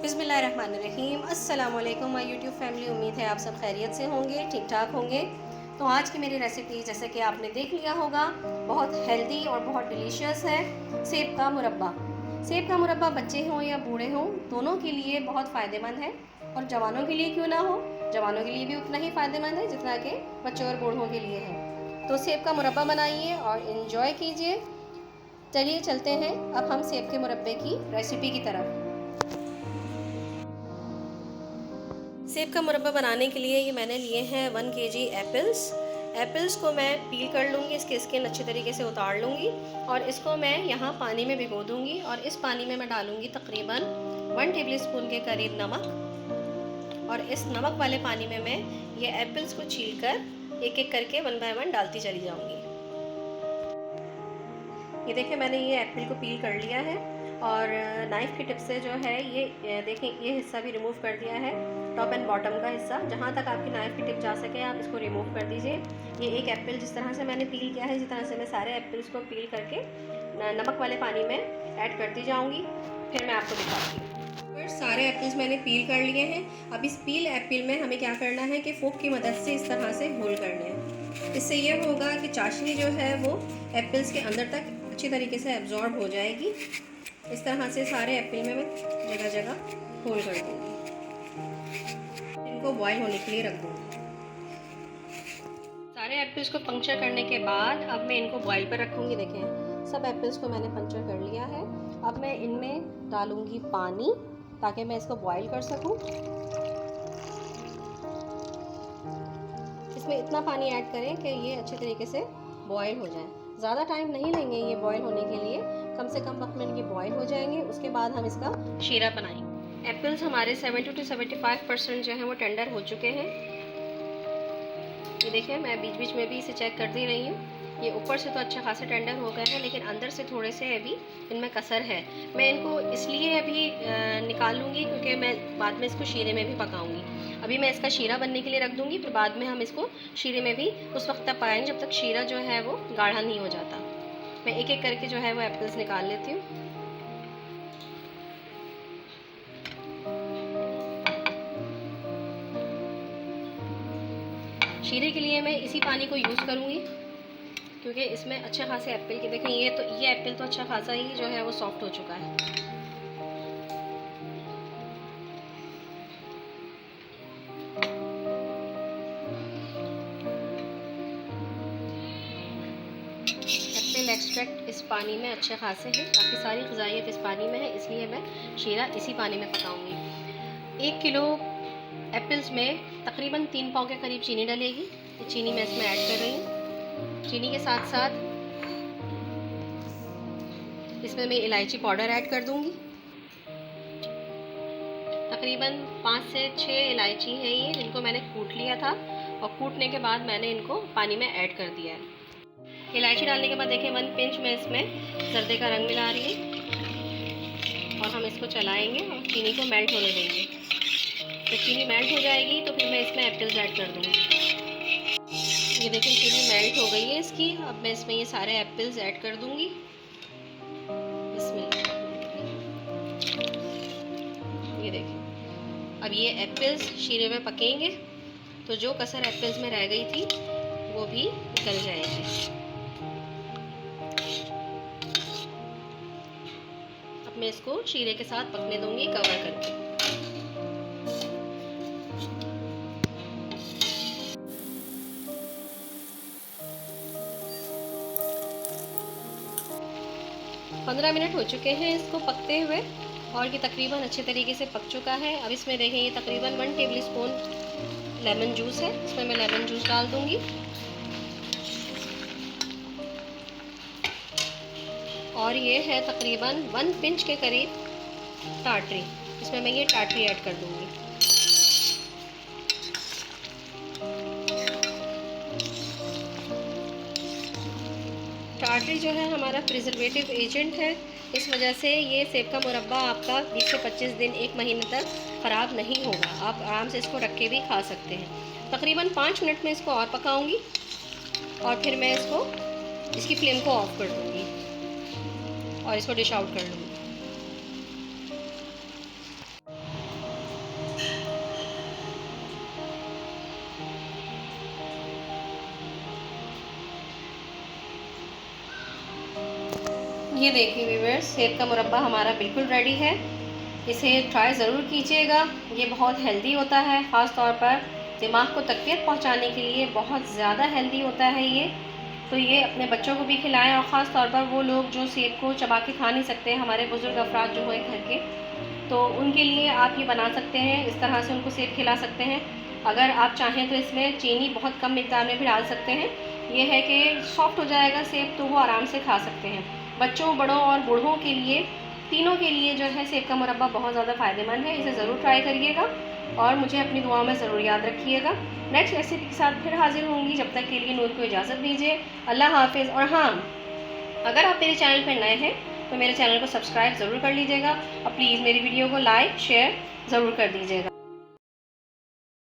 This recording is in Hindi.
बिस्मिल्लाहिर्रहमानिर्रहीम। अस्सलाम वालेकुम माय यूट्यूब फैमिली। उम्मीद है आप सब खैरियत से होंगे, ठीक ठाक होंगे। तो आज की मेरी रेसिपी जैसे कि आपने देख लिया होगा, बहुत हेल्दी और बहुत डिलीशियस है, सेब का मुरब्बा। सेब का मुरब्बा बच्चे हों या बूढ़े हों, दोनों के लिए बहुत फ़ायदेमंद है, और जवानों के लिए क्यों ना हो, जवानों के लिए भी उतना ही फ़ायदेमंद है जितना कि बच्चों और बूढ़ों के लिए है। तो सेब का मुरब्बा बनाइए और इन्जॉय कीजिए। चलिए चलते हैं अब हम सेब के मुरब्बे की रेसिपी की तरफ। सेब का मुरब्बा बनाने के लिए ये मैंने लिए हैं 1 kg एप्पल्स को मैं पील कर लूँगी, इसके स्किन अच्छी तरीके से उतार लूँगी और इसको मैं यहाँ पानी में भिगो दूँगी। और इस पानी में मैं डालूँगी तकरीबन 1 टेबलस्पून के करीब नमक। और इस नमक वाले पानी में मैं ये एप्पल्स को छील कर एक एक करके 1 बाय 1 डालती चली जाऊँगी। ये देखिए मैंने ये एप्पल को पील कर लिया है और नाइफ़ की टिप से जो है ये देखें ये हिस्सा भी रिमूव कर दिया है, टॉप एंड बॉटम का हिस्सा। जहाँ तक आपकी नाइफ़ की टिप जा सके आप इसको रिमूव कर दीजिए। ये एक एप्पल जिस तरह से मैंने पील किया है, इसी तरह से मैं सारे एप्पल्स को पील करके नमक वाले पानी में ऐड करती जाऊँगी। फिर मैं आपको दिखाती हूँ। फिर सारे एप्पल्स मैंने पील कर लिए हैं। अब इस पील एप्पल में हमें क्या करना है कि फोक की मदद से इस तरह से होल करने हैं। इससे ये होगा कि चाशनी जो है वो एप्पल्स के अंदर तक अच्छी तरीके से एब्जॉर्ब हो जाएगी। इस तरह से सारे एप्पल में मैं जगह जगह होल कर दूँगी। इनको बॉईल होने के लिए रख दूँगी। सारे एप्पल्स को पंक्चर करने के बाद अब मैं इनको बॉईल पर रखूँगी। देखें सब एप्पल्स को मैंने पंक्चर कर लिया है। अब मैं इनमें डालूँगी पानी ताकि मैं इसको बॉईल कर सकूँ। इसमें इतना पानी ऐड करें कि ये अच्छे तरीके से बॉईल हो जाए। ज़्यादा टाइम नहीं लेंगे ये बॉईल होने के लिए, कम से कम वक्त में इनके बॉईल हो जाएंगे। उसके बाद हम इसका शीरा बनाएंगे। एप्पल्स हमारे 70 to 75% जो है वो टेंडर हो चुके हैं। ये देखिए मैं बीच बीच में भी इसे चेक कर दे रही हूँ। ये ऊपर से तो अच्छा खासा टेंडर हो गए हैं, लेकिन अंदर से थोड़े से अभी इनमें कसर है। मैं इनको इसलिए अभी निकाल लूँगी क्योंकि मैं बाद में इसको शीरे में भी पकाऊँगी। अभी मैं इसका शीरा बनने के लिए रख दूँगी, फिर बाद में हम इसको शीरे में भी उस वक्त तक पकाएंगे जब तक शीरा जो है वो गाढ़ा नहीं हो जाता। मैं एक एक करके जो है वो एप्पल्स निकाल लेती हूँ। शीरे के लिए मैं इसी पानी को यूज़ करूँगी क्योंकि इसमें अच्छे खासे एप्पल के देखें ये एप्पल तो अच्छा खासा ही जो है वो सॉफ्ट हो चुका है। एप्पल एक्सट्रैक्ट इस पानी में अच्छे खासे हैं, काफ़ी सारी ग़िज़ाइयत इस पानी में है, इसलिए मैं शीरा इसी पानी में पकाऊंगी। 1 किलो एप्पल्स में तकरीबन 3 पाव के करीब चीनी डलेगी। ये चीनी मैं इसमें ऐड कर रही हूँ। चीनी के साथ साथ इसमें मैं इलायची पाउडर ऐड कर दूंगी। तकरीबन 5 से 6 इलायची है ये, जिनको मैंने कूट लिया था और कूटने के बाद मैंने इनको पानी में ऐड कर दिया है। इलायची डालने के बाद देखें 1 पिंच मैं इसमें जर्दे का रंग मिला रही हूँ और हम इसको चलाएंगे और चीनी को मेल्ट होने देंगे। तो चीनी मेल्ट हो जाएगी तो फिर मैं इसमें एप्पल्स ऐड कर दूँगी। ये देखें चीनी मेल्ट हो गई है इसकी। अब मैं इसमें ये सारे एप्पल्स ऐड कर दूँगी। इसमें ये देखें अब ये एप्पल्स शीरे में पकेंगे तो जो कसर एप्पल्स में रह गई थी वो भी निकल जाएगी। अब मैं इसको शीरे के साथ पकने दूंगी कवर करके। पंद्रह मिनट हो चुके हैं इसको पकते हुए और ये तकरीबन अच्छे तरीके से पक चुका है। अब इसमें देखें ये तकरीबन 1 टेबलस्पून लेमन जूस है, इसमें मैं लेमन जूस डाल दूंगी। और ये है तकरीबन 1 पिंच के करीब टाटरी, इसमें मैं ये टाटरी ऐड कर दूंगी। टाटरी जो है हमारा प्रिजर्वेटिव एजेंट है, इस वजह से ये सेब का मुरब्बा आपका 20 से 25 दिन 1 महीने तक ख़राब नहीं होगा। आप आराम से इसको रख के भी खा सकते हैं। तकरीबन 5 मिनट में इसको और पकाऊंगी और फिर मैं इसकी फ्लेम को ऑफ कर दूँगी और इसको डिश आउट कर लूँगी। ये देखिए व्यूअर्स, सेब का मुरब्बा हमारा बिल्कुल रेडी है। इसे ट्राई ज़रूर कीजिएगा। ये बहुत हेल्दी होता है, ख़ास तौर पर दिमाग को तक़वियत पहुंचाने के लिए बहुत ज़्यादा हेल्दी होता है ये। तो ये अपने बच्चों को भी खिलाएं, और ख़ास तौर पर वो लोग जो सेब को चबा के खा नहीं सकते, हमारे बुज़ुर्ग अफराद जो हैं घर के, तो उनके लिए आप ये बना सकते हैं। इस तरह से उनको सेब खिला सकते हैं। अगर आप चाहें तो इसमें चीनी बहुत कम मिकदार में भी डाल सकते हैं। ये है कि सॉफ्ट हो जाएगा सेब, तो वो आराम से खा सकते हैं। बच्चों, बड़ों और बूढ़ों के लिए, तीनों के लिए जो है सेब का मुरब्बा बहुत ज़्यादा फ़ायदेमंद है। इसे ज़रूर ट्राई करिएगा और मुझे अपनी दुआओं में ज़रूर याद रखिएगा। नेक्स्ट रेसिपी के साथ फिर हाजिर होंगी। जब तक के लिए नूर को इजाज़त दीजिए। अल्लाह हाफिज़। और हाँ, अगर आप मेरे चैनल पर नए हैं तो मेरे चैनल को सब्सक्राइब ज़रूर कर लीजिएगा और प्लीज़ मेरी वीडियो को लाइक शेयर ज़रूर कर दीजिएगा।